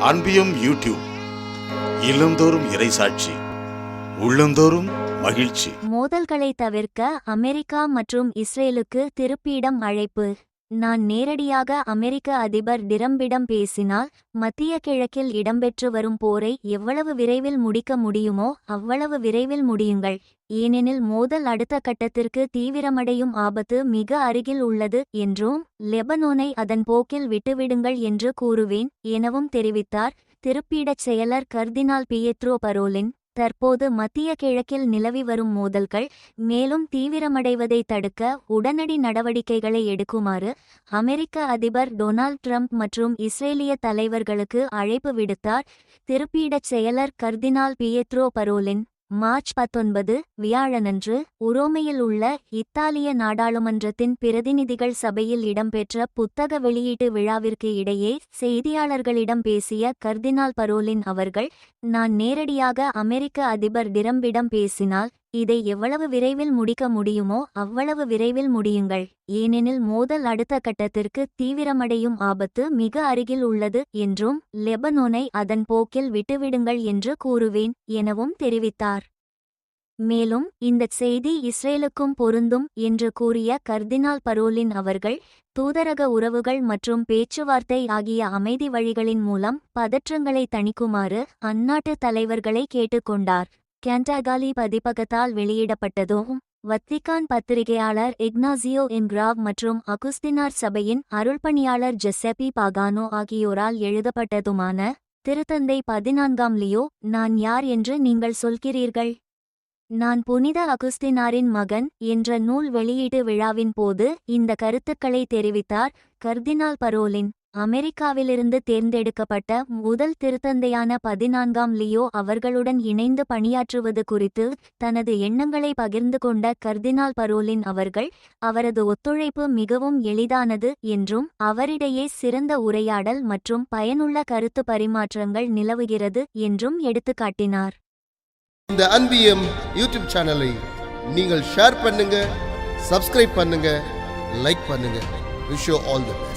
அன்பியும் YouTube இல்லந்தோறும் இறைசாட்சி உள்ளந்தோறும் மகிழ்ச்சி. மோதல்களை தவிர்க்க அமெரிக்கா மற்றும் இஸ்ரேலுக்கு திருப்பியிடம் அழைப்பு. நான் நேரடியாக அமெரிக்க அதிபர் டிரம்பிடம் பேசினால் மத்திய கிழக்கில் இடம்பெற்று வரும் போரை எவ்வளவு விரைவில் முடிக்க முடியுமோ அவ்வளவு விரைவில் முடியுங்கள். ஏனெனில் மோதல் அடுத்த கட்டத்திற்கு தீவிரமடையும் ஆபத்து மிக அருகில் உள்ளது என்றும் லெபனோனை அதன் போக்கில் விட்டுவிடுங்கள் என்று கூறுவேன் எனவும் தெரிவித்தார். திருப்பீடச் செயலர் கர்தினால் பியேத்ரோ பரோலின் தற்போது மத்திய கிழக்கில் நிலவி வரும் மோதல்கள் மேலும் தீவிரமடைவதை தடுக்க உடனடி நடவடிக்கைகளை எடுக்குமாறு அமெரிக்க அதிபர் டொனால்ட் ட்ரம்ப் மற்றும் இஸ்ரேலிய தலைவர்களுக்கு அழைப்பு விடுத்தார். திருப்பீடச் செயலர் கர்தினால் பியேத்ரோ பரோலின் மார்ச் 19 வியாழனன்று உரோமையில் உள்ள இத்தாலிய நாடாளுமன்றத்தின் பிரதிநிதிகள் சபையில் இடம்பெற்ற புத்தக வெளியீட்டு விழாவிற்கு இடையே செய்தியாளர்களிடம் பேசிய கர்தினால் பரோலின் அவர்கள், நான் நேரடியாக அமெரிக்க அதிபர் டிரம்பிடம் பேசினால் இதை எவ்வளவு விரைவில் முடிக்க முடியுமோ அவ்வளவு விரைவில் முடியுங்கள். ஏனெனில் மோதல் அடுத்த கட்டத்திற்கு தீவிரமடையும் ஆபத்து மிக அருகில் உள்ளது என்றும் லெபனோனை அதன் போக்கில் விட்டுவிடுங்கள் என்று கூறுவேன் எனவும் தெரிவித்தார். மேலும் இந்தச் செய்தி இஸ்ரேலுக்கும் பொருந்தும் என்று கூறிய கர்தினால் பரோலின் அவர்கள், தூதரக உறவுகள் மற்றும் பேச்சுவார்த்தை ஆகிய அமைதி வழிகளின் மூலம் பதற்றங்களை தணிக்குமாறு அந்நாட்டு தலைவர்களை கேட்டுக்கொண்டார். கேண்டகாலி பதிப்பகத்தால் வெளியிடப்பட்டதும் வத்திக்கான் பத்திரிகையாளர் இக்னாசியோ என்கிராவ் மற்றும் அகுஸ்தினார் சபையின் அருள்பணியாளர் ஜெசப்பி பாகானோ ஆகியோரால் எழுதப்பட்டதுமான திருத்தந்தை 14ஆம் லியோ, நான் யார் என்று நீங்கள் சொல்கிறீர்கள்? நான் புனித அகுஸ்தினாரின் மகன் என்ற நூல் வெளியீட்டு விழாவின் போது இந்த கருத்துக்களை தெரிவித்தார். கர்தினால் பரோலின் அமெரிக்காவிலிருந்து தேர்ந்தெடுக்கப்பட்ட முதல் திருத்தந்தையான 14ஆம் லியோ அவர்களுடன் இணைந்து பணியாற்றுவது குறித்து தனது எண்ணங்களை பகிர்ந்து கொண்ட கர்தினால் பரோலின் அவர்கள், அவரது ஒத்துழைப்பு மிகவும் எளிதானது என்றும் அவரிடையே சிறந்த உரையாடல் மற்றும் பயனுள்ள கருத்து பரிமாற்றங்கள் நிலவுகிறது என்றும் எடுத்துக்காட்டினார். இந்த அன்பியம் யூடியூப் சேனலை நீங்கள் ஷேர் பண்ணுங்க, சப்ஸ்கிரைப் பண்ணுங்க, லைக் பண்ணுங்க. Wish you all the best.